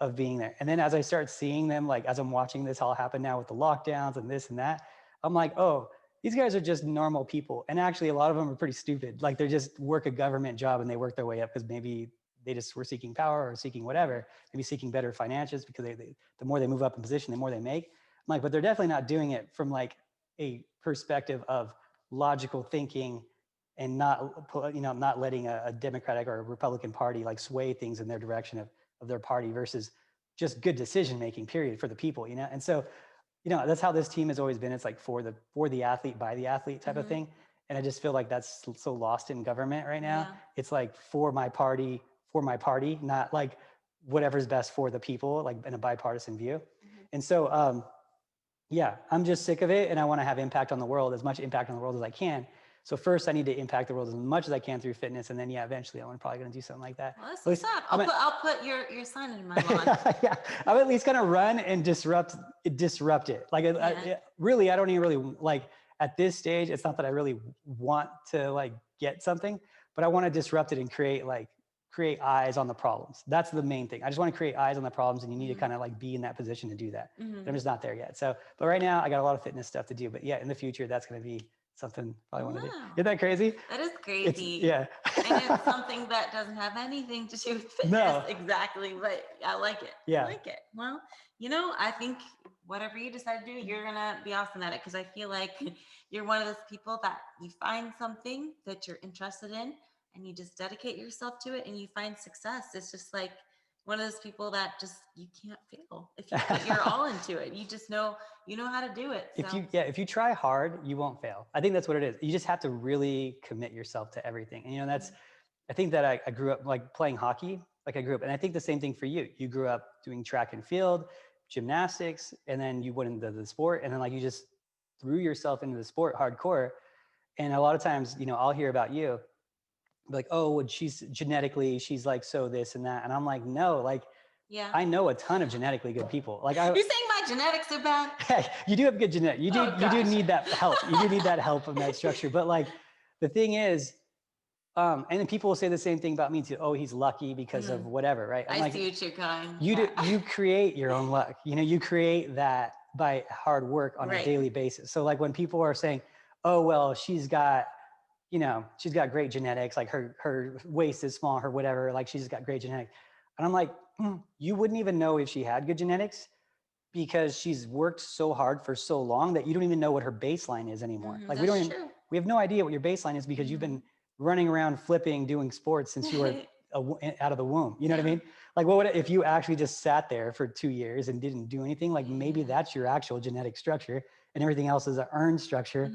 of being there. And then as I start seeing them, like as I'm watching this all happen now with the lockdowns and this and that, I'm like, oh, these guys are just normal people. And actually a lot of them are pretty stupid. Like they just work a government job and they work their way up because maybe they just were seeking power or seeking whatever, maybe seeking better financials because the more they move up in position, the more they make. I'm like, but they're definitely not doing it from like a perspective of logical thinking and not letting a Democratic or a Republican party like sway things in their direction of their party versus just good decision making period for the people, And so, that's how this team has always been. It's like for the athlete, by the athlete type of thing. And I just feel like that's so lost in government right now. Yeah. It's like for my party, not like whatever's best for the people, like in a bipartisan view. And so, I'm just sick of it. And I want to have impact on the world, as much impact on the world as I can. So first I need to impact the world as much as I can through fitness. And then, eventually I'm probably going to do something like that. Well, that's what's up. I'll put your sign in my lawn. Yeah. I'm at least going to run and disrupt it. Like, really, I don't even really like at this stage. It's not that I really want to like get something, but I want to disrupt it and create eyes on the problems. That's the main thing. I just want to create eyes on the problems, and you need to kind of like be in that position to do that. But I'm just not there yet. So, but right now I got a lot of fitness stuff to do, but in the future, that's going to be something I want to do. Isn't that crazy? That is crazy. And it's something that doesn't have anything to do with fitness. No. Exactly. But I like it. Yeah. I like it. Well, I think whatever you decide to do, you're going to be awesome at it. Cause I feel like you're one of those people that you find something that you're interested in and you just dedicate yourself to it and you find success. It's just like one of those people that just, you can't fail if you put your all into it. You just know, how to do it. So. If you try hard, you won't fail. I think that's what it is. You just have to really commit yourself to everything. And I think that I grew up like playing hockey, like I grew up, and I think the same thing for you. You grew up doing track and field, gymnastics, and then you went into the sport, and then like you just threw yourself into the sport hardcore. And a lot of times, I'll hear about you, like, oh, well, she's like, so this and that. And I'm like, no, like, I know a ton of genetically good people. Like, you're saying my genetics are bad? You do have good genetics. You do need that help. You do need that help of that structure. But like, the thing is, and then people will say the same thing about me too. Oh, he's lucky because of whatever, right? I see what you're going. You create your own luck. You create that by hard work on a daily basis. So like when people are saying, oh, well, she's got great genetics, like her waist is small, her whatever, like she's got great genetics. And I'm like, you wouldn't even know if she had good genetics because she's worked so hard for so long that you don't even know what her baseline is anymore. Like we have no idea what your baseline is because you've been running around flipping, doing sports since you were out of the womb. You know what I mean? Like what would if you actually just sat there for 2 years and didn't do anything? Like maybe that's your actual genetic structure and everything else is an earned structure.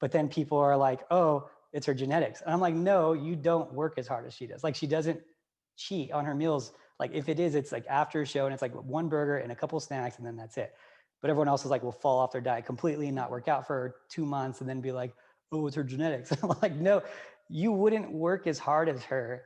But then people are like, oh, it's her genetics. And I'm like, no, you don't work as hard as she does. Like she doesn't cheat on her meals. Like if it is, it's like after a show and it's like one burger and a couple snacks and then that's it. But everyone else is like, will fall off their diet completely and not work out for 2 months and then be like, oh, it's her genetics. I'm like, no, you wouldn't work as hard as her,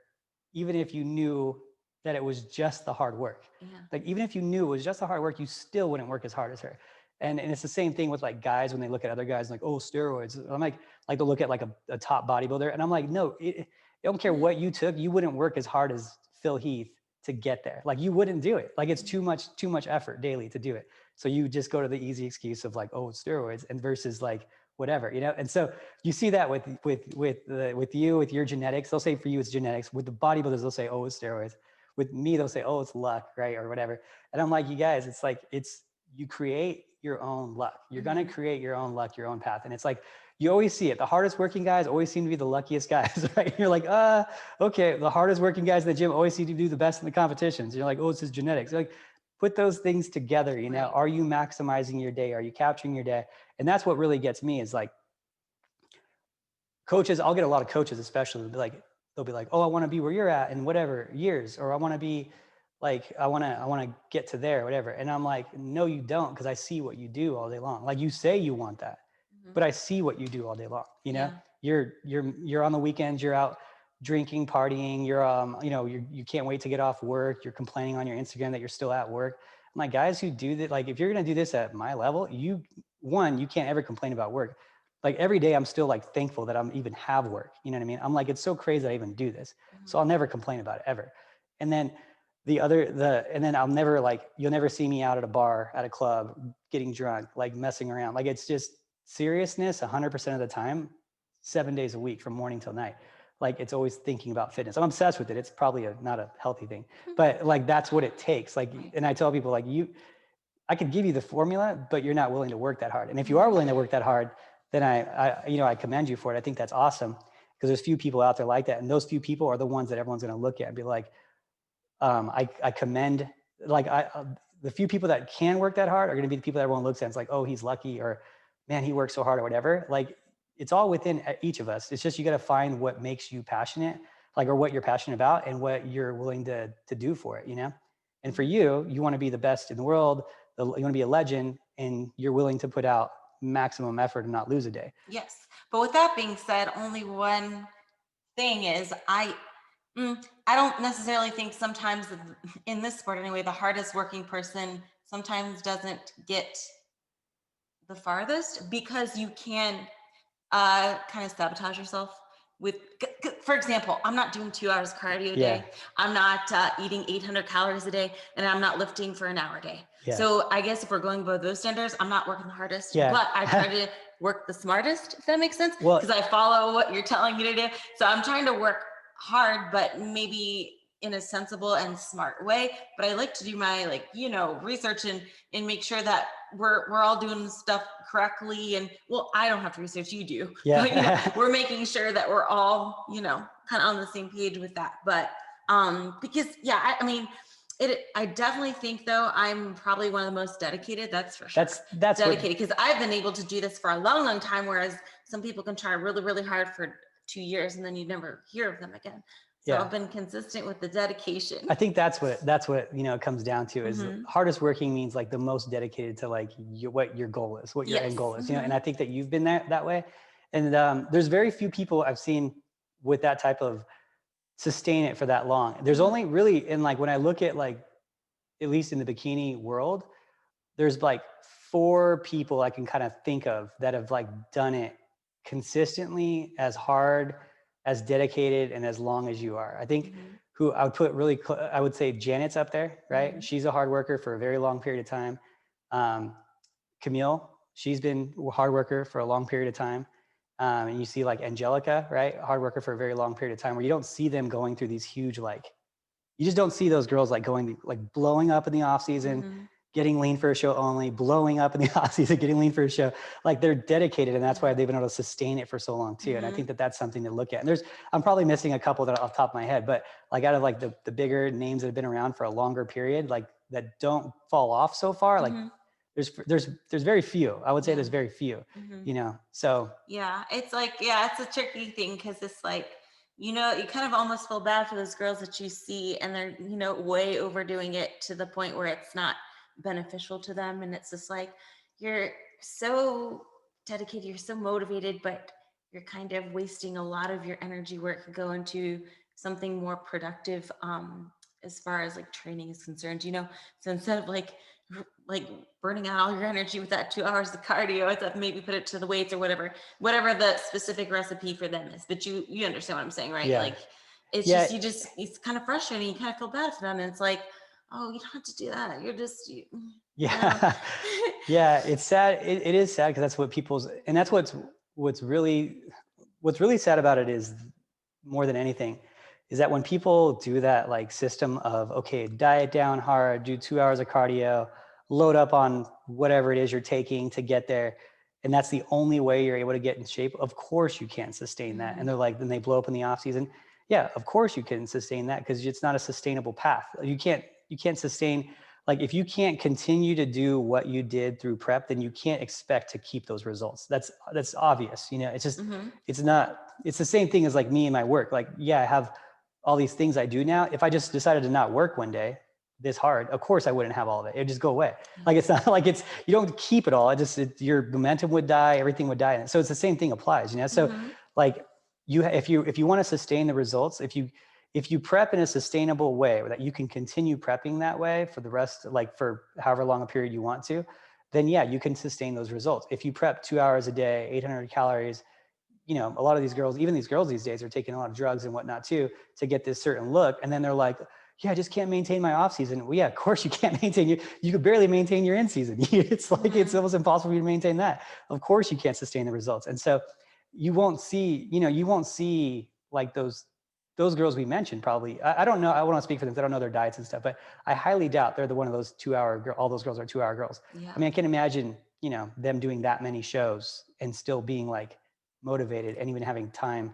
even if you knew that it was just the hard work. Like even if you knew it was just the hard work, you still wouldn't work as hard as her. And it's the same thing with like guys when they look at other guys like, oh, steroids. I'm like to look at like a top bodybuilder. And I'm like, no, I don't care what you took. You wouldn't work as hard as Phil Heath to get there. Like you wouldn't do it. Like it's too much effort daily to do it. So you just go to the easy excuse of like, oh, it's steroids, and versus like whatever, you know? And so you see that with you, with your genetics. They'll say for you, it's genetics. With the bodybuilders, they'll say, oh, it's steroids. With me, they'll say, oh, it's luck, right? Or whatever. And I'm like, you guys, it's like, you create your own luck. You're going to create your own luck, your own path. And it's like, you always see it. The hardest working guys always seem to be the luckiest guys, right? You're like, okay. The hardest working guys in the gym always seem to do the best in the competitions. You're like, oh, it's his genetics. You're like, put those things together, you know, are you maximizing your day? Are you capturing your day? And that's what really gets me is like coaches. I'll get a lot of coaches, especially they'll be like, oh, I want to be where you're at in whatever years, or I want to be like, I want to get to there, whatever. And I'm like, no, you don't. Cause I see what you do all day long. Like you say you want that, but I see what you do all day long. You know, you're on the weekends, you're out drinking, partying, you're, you know, you can't wait to get off work. You're complaining on your Instagram that you're still at work. I'm like, guys who do that, like, if you're going to do this at my level, you can't ever complain about work. Like every day I'm still like thankful that I'm even have work. You know what I mean? I'm like, it's so crazy that I even do this. So I'll never complain about it ever. And then and then I'll never you'll never see me out at a bar, at a club, getting drunk, like messing around. Like it's just seriousness 100% of the time, 7 days a week from morning till night. Like it's always thinking about fitness. I'm obsessed with it. It's probably not a healthy thing, but like, that's what it takes. Like, and I tell people like I could give you the formula, but you're not willing to work that hard. And if you are willing to work that hard, then I commend you for it. I think that's awesome, because there's few people out there like that. And those few people are the ones that everyone's going to look at and be like, I commend, like the few people that can work that hard are going to be the people that everyone looks at and it's like, oh, he's lucky, or man, he works so hard, or whatever. Like it's all within each of us. It's just, you got to find what makes you passionate, like, or what you're passionate about and what you're willing to do for it, you know? And for you want to be the best in the world. You want to be a legend, and you're willing to put out maximum effort and not lose a day. Yes. But with that being said, only one thing is I don't necessarily think sometimes in this sport anyway, the hardest working person sometimes doesn't get the farthest, because you can kind of sabotage yourself with, for example, I'm not doing 2 hours cardio a day. I'm not eating 800 calories a day, and I'm not lifting for an hour a day. So I guess if we're going by those standards, I'm not working the hardest, but I try to work the smartest, if that makes sense, because I follow what you're telling me to do. So I'm trying to work hard, but maybe in a sensible and smart way. But I like to do my research and make sure that we're all doing stuff correctly. And well, I don't have to research, you do. But, we're making sure that we're all, kind of on the same page with that. But because I definitely think though I'm probably one of the most dedicated. That's for sure. That's dedicated, because I've been able to do this for a long, long time. Whereas some people can try really, really hard for 2 years and then you never hear of them again. So I've been consistent with the dedication. I think that's what it comes down to is hardest working means like the most dedicated to like what your goal is, what your end goal is, and I think that you've been that way. And there's very few people I've seen with that type of sustain it for that long. There's only really, and like when I look at like, at least in the bikini world, there's like 4 people I can kind of think of that have like done it consistently, as hard, as dedicated, and as long as you are. I think who I would put really, I would say Janet's up there, right? She's a hard worker for a very long period of time. Camille, she's been a hard worker for a long period of time. And you see like Angelica, right? A hard worker for a very long period of time, where you don't see them going through these huge, you just don't see those girls going blowing up in the off season, getting lean for a show only, blowing up in the off season, getting lean for a show. Like they're dedicated, and that's why they've been able to sustain it for so long too. And I think that that's something to look at. And I'm probably missing a couple that are off the top of my head, but like out of like the bigger names that have been around for a longer period, like that don't fall off so far, like there's very few. I would say there's very few, so. Yeah, it's like, it's a tricky thing, because it's like, you kind of almost feel bad for those girls that you see and they're, way overdoing it to the point where it's not beneficial to them. And it's just like, you're so dedicated, you're so motivated, but you're kind of wasting a lot of your energy where it could go into something more productive, as far as like training is concerned, so instead of like burning out all your energy with that 2 hours of cardio, I thought maybe put it to the weights or whatever the specific recipe for them is. But you understand what I'm saying, right? it's Yeah. just, it's kind of frustrating. You kind of feel bad for them. And it's like, oh, you don't have to do that. You're just, no. Yeah. Yeah. It's sad. It is sad because that's what people's, and that's what's really sad about it is more than anything is that when people do that like system of, okay, diet down hard, do 2 hours of cardio, load up on whatever it is you're taking to get there, and that's the only way you're able to get in shape, of course you can't sustain that. And they're like, then they blow up in the off season. Yeah, of course you can sustain that because it's not a sustainable path. You can't sustain, like if you can't continue to do what you did through prep, then you can't expect to keep those results. That's obvious. It's just, it's the same thing as like me and my work. Like, yeah, I have all these things I do now. If I just decided to not work one day this hard, of course I wouldn't have all of it. It'd just go away. Like, it's not like you don't keep it all. Your momentum would die, everything would die. So it's the same thing applies, So like if you want to sustain the results, if you prep in a sustainable way that you can continue prepping that way for the rest, like for however long a period you want to, then yeah, you can sustain those results. If you prep 2 hours a day, 800 calories, a lot of these girls, even these girls these days, are taking a lot of drugs and whatnot too, to get this certain look. And then they're like, yeah, I just can't maintain my off season. Well, yeah, of course you can't maintain you could barely maintain your in season. It's like, it's almost impossible for you to maintain that. Of course you can't sustain the results. And so you won't see like those girls we mentioned probably. I don't know. I won't speak for them. I don't know their diets and stuff, but I highly doubt they're the one of those 2 hour, all those girls are 2 hour girls. Yeah. I mean, I can imagine, them doing that many shows and still being like motivated and even having time,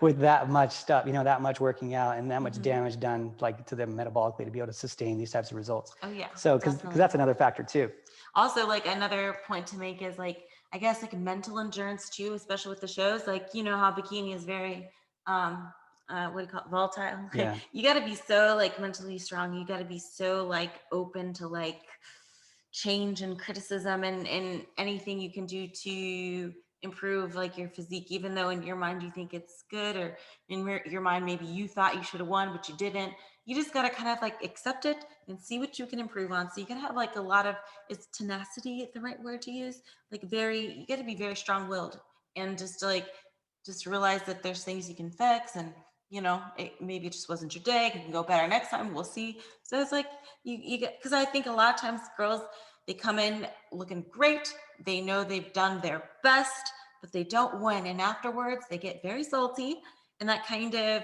with that much stuff, that much working out and that much damage done like to them metabolically to be able to sustain these types of results. Oh yeah. So, cause that's another factor too. Also, like another point to make is like, I guess like mental endurance too, especially with the shows. Like, how Bikini is very, what do you call it? Volatile. Yeah. You got to be so like mentally strong. You got to be so like open to like change and criticism and anything you can do to improve like your physique, even though in your mind you think it's good, or in your mind maybe you thought you should have won but you didn't. You just got to kind of like accept it and see what you can improve on. So you can have like a lot of, is tenacity the right word to use? Like you got to be very strong-willed and just realize that there's things you can fix, and maybe it just wasn't your day. It can go better next time. We'll see. So it's like you get, because I think a lot of times girls, they come in looking great. They know they've done their best, but they don't win. And afterwards they get very salty, and that kind of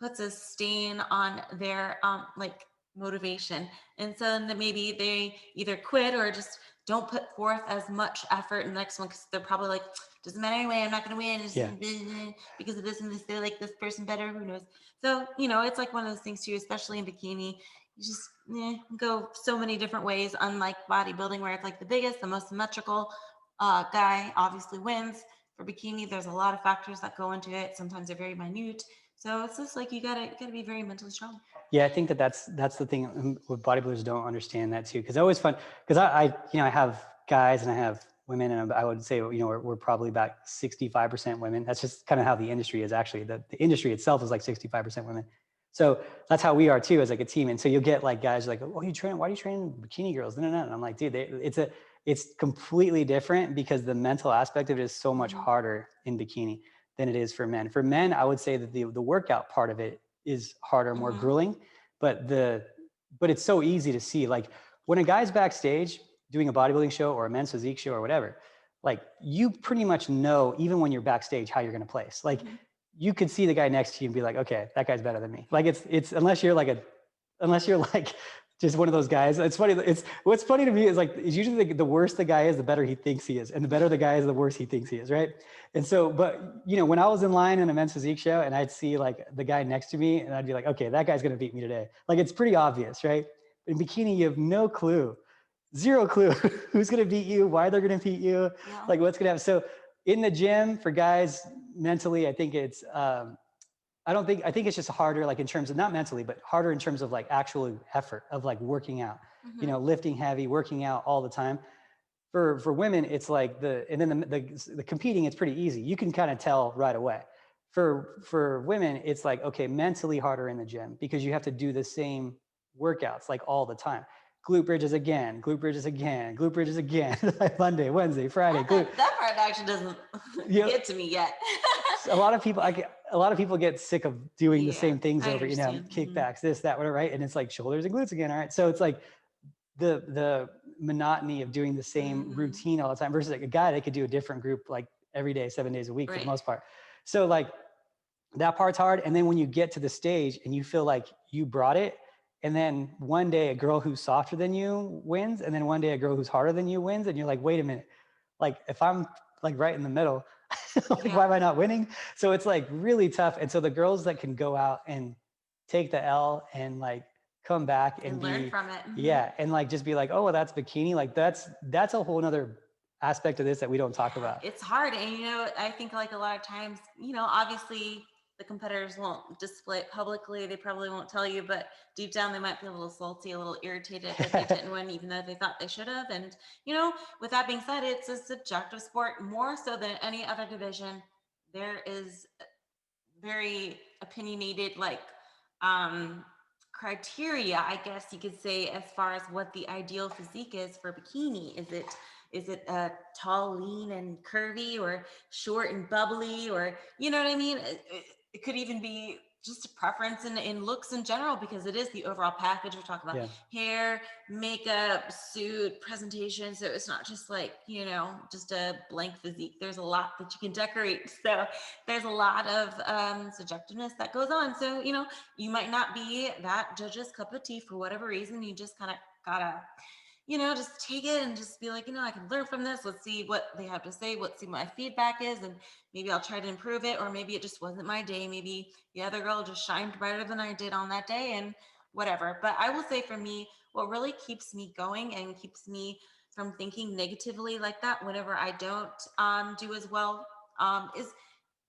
puts a stain on their like motivation. And so then maybe they either quit or just don't put forth as much effort in the next one, because they're probably like, doesn't matter anyway, I'm not going to win. Because of this and this, they like this person better, who knows. So it's like one of those things too, especially in bikini. You just go so many different ways, unlike bodybuilding where it's like the biggest, the most symmetrical guy obviously wins. For bikini, there's a lot of factors that go into it. Sometimes they're very minute. So it's just like you gotta be very mentally strong. Yeah, I think that's the thing. What bodybuilders don't understand that too, because it's always fun. Because I have guys and I have women, and I would say we're probably about 65% women. That's just kind of how the industry is. Actually, the industry itself is like 65% women. So that's how we are too, as like a team. And so you'll get like guys like, oh, why do you train bikini girls? No. And I'm like, dude, it's completely different, because the mental aspect of it is so much harder in bikini than it is for men. For men, I would say that the workout part of it is harder, more grueling, but it's so easy to see. Like when a guy's backstage doing a bodybuilding show or a men's physique show or whatever, like you pretty much know, even when you're backstage, how you're going to place. Like you could see the guy next to you and be like, okay, that guy's better than me. Like it's unless you're like just one of those guys. It's funny. What's funny to me is like, it's usually the worse the guy is, the better he thinks he is. And the better the guy is, the worse he thinks he is. Right. And so, but when I was in line in a men's physique show and I'd see like the guy next to me and I'd be like, okay, that guy's going to beat me today. Like, it's pretty obvious. Right. In bikini, you have no clue, zero clue who's going to beat you, why they're going to beat you, like what's going to happen. So in the gym for guys mentally, I think it's, I think it's just harder, like in terms of not mentally, but harder in terms of like actual effort of like working out, lifting heavy, working out all the time. For women, it's like and then the competing, it's pretty easy. You can kind of tell right away. For women, it's like, okay, mentally harder in the gym, because you have to do the same workouts like all the time. Glute bridges again, Monday, Wednesday, Friday. That part actually doesn't get to me yet. a lot of people get sick of doing the same things I over, you know, understand. kickbacks, this, that, whatever, right? And it's like shoulders and glutes again. All right. So it's like the monotony of doing the same routine all the time versus like a guy that could do a different group like every day, 7 days a week for the most part. So like that part's hard. And then when you get to the stage and you feel like you brought it, and then one day a girl who's softer than you wins, and then one day a girl who's harder than you wins, and you're like, wait a minute, like if I'm like right in the middle, like why am I not winning? So it's like really tough. And so the girls that can go out and take the L and like come back and learn from it. Yeah. And like, just be like, oh, well, that's bikini. Like that's a whole nother aspect of this that we don't talk about. It's hard. And, you know, I think like a lot of times, you know, obviously the competitors won't display it publicly. They probably won't tell you, but deep down they might be a little salty, a little irritated that they didn't win, even though they thought they should have. And, you know, with that being said, it's a subjective sport more so than any other division. There is very opinionated, like, criteria, I guess you could say, as far as what the ideal physique is for bikini. Is it tall, lean, and curvy, or short and bubbly, or you know what I mean? It could even be just a preference in looks in general, because it is the overall package. We're talking about hair, makeup, suit, presentation. So it's not just like, you know, just a blank physique. There's a lot that you can decorate. So there's a lot of subjectiveness that goes on. So, you know, you might not be that judge's cup of tea for whatever reason. You just kind of gotta, you know, just take it and just be like, you know, I can learn from this. Let's see what they have to say. Let's see what my feedback is. And maybe I'll try to improve it. Or maybe it just wasn't my day. Maybe the other girl just shined brighter than I did on that day, and whatever. But I will say for me, what really keeps me going and keeps me from thinking negatively like that whenever I don't do as well is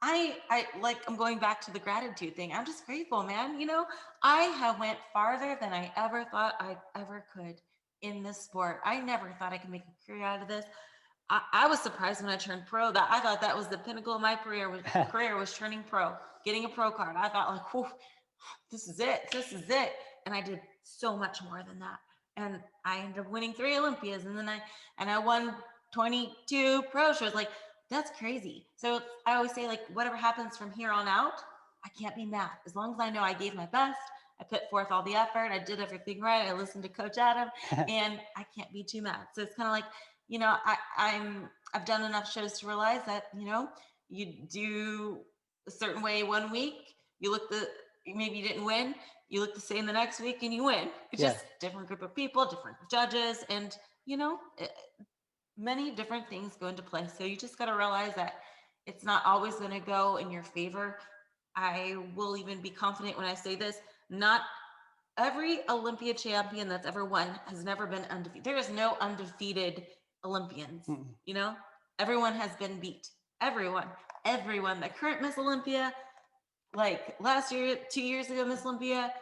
I like, I'm going back to the gratitude thing. I'm just grateful, man. You know, I have went farther than I ever thought I ever could in this sport. I never thought I could make a career out of this. I was surprised when I turned pro. That I thought that was the pinnacle of my career. Was turning pro, getting a pro card. I thought like, whew, this is it. This is it. And I did so much more than that. And I ended up winning 3 Olympias, and then I won 22 pro shows. Like, that's crazy. So I always say, like, whatever happens from here on out, I can't be mad. As long as I know I gave my best, I put forth all the effort, I did everything right, I listened to Coach Adam, and I can't be too mad. So it's kind of like, you know, I've done enough shows to realize that, you know, you do a certain way one week, maybe you didn't win, you look the same the next week and you win. It's just different group of people, different judges, and, you know, many different things go into play. So you just got to realize that it's not always going to go in your favor. I will even be confident when I say this, not every Olympia champion that's ever won has never been undefeated. There is no undefeated Olympians, you know, everyone has been beat. Everyone, the current Miss Olympia, like last year, 2 years ago, Miss Olympia,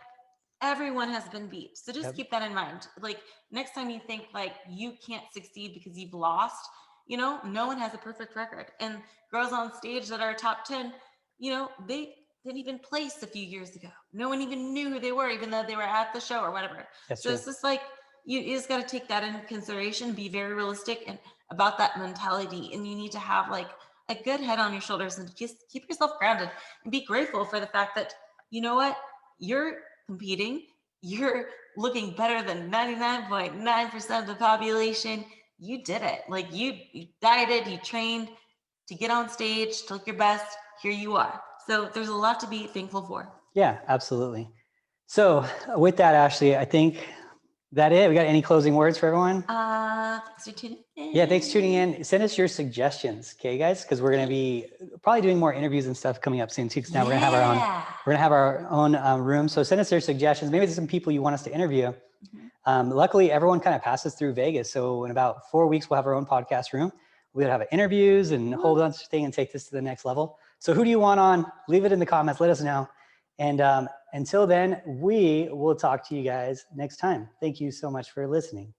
everyone has been beat. So just keep that in mind. Like, next time you think like you can't succeed because you've lost, you know, no one has a perfect record. And girls on stage that are top 10, you know, they didn't even place a few years ago. No one even knew who they were, even though they were at the show or whatever. So it's just like, you just got to take that into consideration, be very realistic and about that mentality. And you need to have like a good head on your shoulders and just keep yourself grounded and be grateful for the fact that, you know what, you're competing, you're looking better than 99.9% of the population. You did it. Like, you dieted, you trained to get on stage, to look your best. Here you are. So there's a lot to be thankful for. Yeah, absolutely. So with that, Ashley, I think that it. We got any closing words for everyone? Thanks for tuning in. Yeah, thanks for tuning in. Send us your suggestions, okay, guys? Because we're going to be probably doing more interviews and stuff coming up soon too. Because now we're gonna have our own room. So send us your suggestions. Maybe there's some people you want us to interview. Luckily, everyone kind of passes through Vegas. So in about 4 weeks, we'll have our own podcast room. We'll have interviews and a whole bunch of things and take this to the next level. So who do you want on? Leave it in the comments. Let us know. And until then, we will talk to you guys next time. Thank you so much for listening.